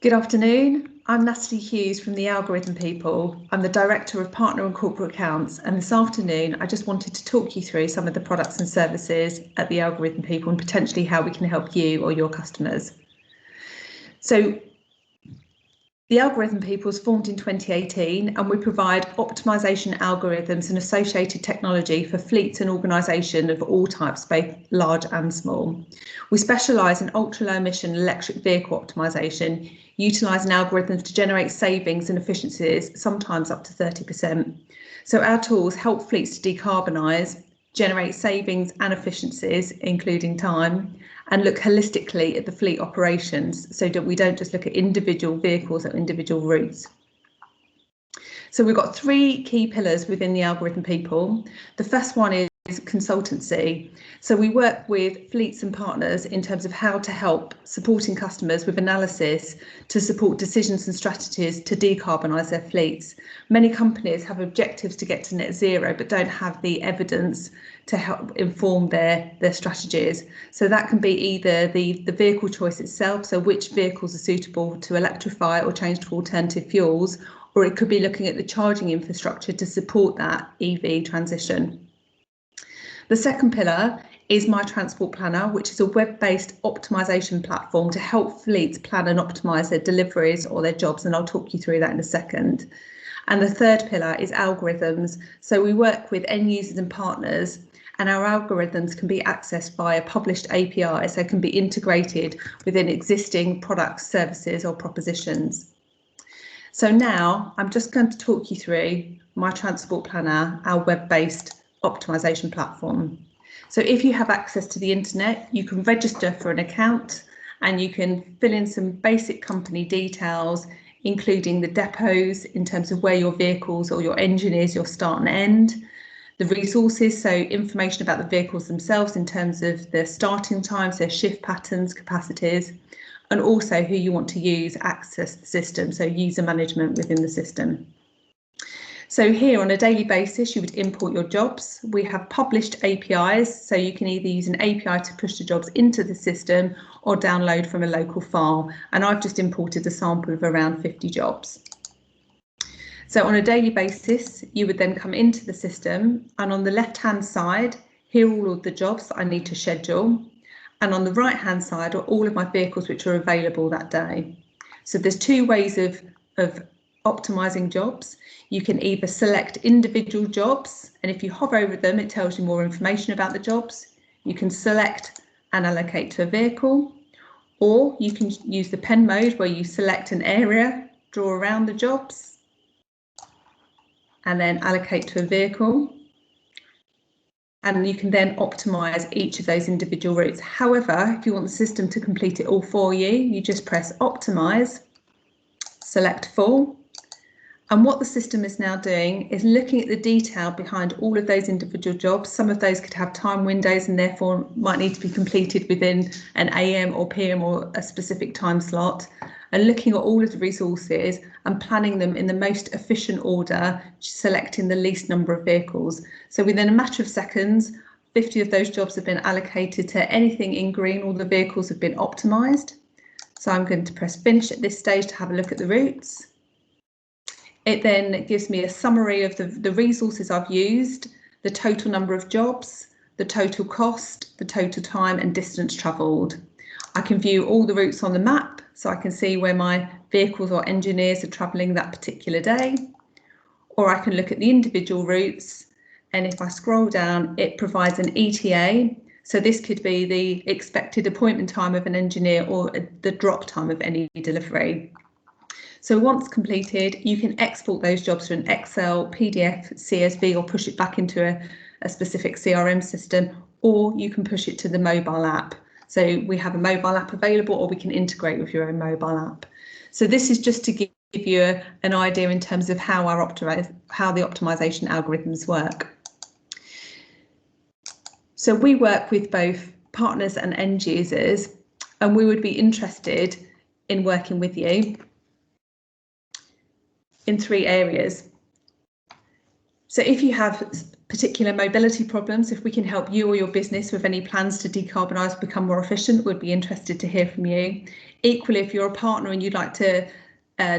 Good afternoon. I'm Natalie Hughes from the Algorithm People. I'm the Director of Partner and Corporate Accounts, and this afternoon I just wanted to talk you through some of the products and services at the Algorithm People and potentially how we can help you or your customers. So the Algorithm People was formed in 2018, and we provide optimisation algorithms and associated technology for fleets and organisation of all types, both large and small. We specialise in ultra-low emission electric vehicle optimisation, utilising algorithms to generate savings and efficiencies, sometimes up to 30%. So our tools help fleets to decarbonise, generate savings and efficiencies, including time, and look holistically at the fleet operations so that we don't just look at individual vehicles or individual routes. So we've got three key pillars within the Algorithm People. The first one is consultancy. So we work with fleets and partners in terms of how to help supporting customers with analysis to support decisions and strategies to decarbonise their fleets. Many companies have objectives to get to net zero but don't have the evidence to help inform their strategies. So that can be either the vehicle choice itself, so which vehicles are suitable to electrify or change to alternative fuels, or it could be looking at the charging infrastructure to support that EV transition. The second pillar is My Transport Planner, which is a web-based optimisation platform to help fleets plan and optimise their deliveries or their jobs, and I'll talk you through that in a second. And the third pillar is algorithms. So we work with end users and partners, and our algorithms can be accessed via published APIs, so can be integrated within existing products, services or propositions. So now I'm just going to talk you through My Transport Planner, our web-based optimisation platform. So if you have access to the internet, you can register for an account and you can fill in some basic company details, including the depots in terms of where your vehicles or your engineers, your start and end, the resources, so information about the vehicles themselves in terms of their starting times, their shift patterns, capacities, and also who you want to use, access the system, so user management within the system. So here on a daily basis, you would import your jobs. We have published APIs, so you can either use an API to push the jobs into the system or download from a local file. And I've just imported a sample of around 50 jobs. So on a daily basis, you would then come into the system, and on the left-hand side, here are all of the jobs that I need to schedule. And on the right-hand side are all of my vehicles which are available that day. So there's two ways of optimising jobs. You can either select individual jobs, and if you hover over them, it tells you more information about the jobs. You can select and allocate to a vehicle, or you can use the pen mode where you select an area, draw around the jobs, and then allocate to a vehicle. And you can then optimise each of those individual routes. However, if you want the system to complete it all for you, you just press Optimise, select Full. And what the system is now doing is looking at the detail behind all of those individual jobs. Some of those could have time windows and therefore might need to be completed within an AM or PM or a specific time slot, and looking at all of the resources and planning them in the most efficient order, selecting the least number of vehicles. So within a matter of seconds, 50 of those jobs have been allocated to anything in green. All the vehicles have been optimised. So I'm going to press Finish at this stage to have a look at the routes. It then gives me a summary of the resources I've used, the total number of jobs, the total cost, the total time and distance travelled. I can view all the routes on the map, so I can see where my vehicles or engineers are travelling that particular day. Or I can look at the individual routes, and if I scroll down, it provides an ETA. So this could be the expected appointment time of an engineer or the drop time of any delivery. So once completed, you can export those jobs to an Excel, PDF, CSV, or push it back into a specific CRM system, or you can push it to the mobile app. So we have a mobile app available, or we can integrate with your own mobile app. So this is just to give you an idea in terms of how the optimisation algorithms work. So we work with both partners and end users, and we would be interested in working with you in three areas. So if you have particular mobility problems, if we can help you or your business with any plans to decarbonise, become more efficient, we'd be interested to hear from you. Equally, if you're a partner and you'd like to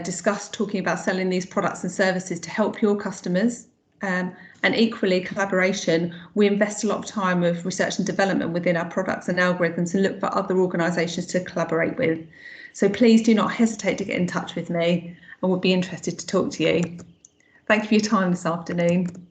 discuss talking about selling these products and services to help your customers, and equally collaboration, we invest a lot of time with research and development within our products and algorithms and look for other organisations to collaborate with. So please do not hesitate to get in touch with me, and we'll be interested to talk to you. Thank you for your time this afternoon.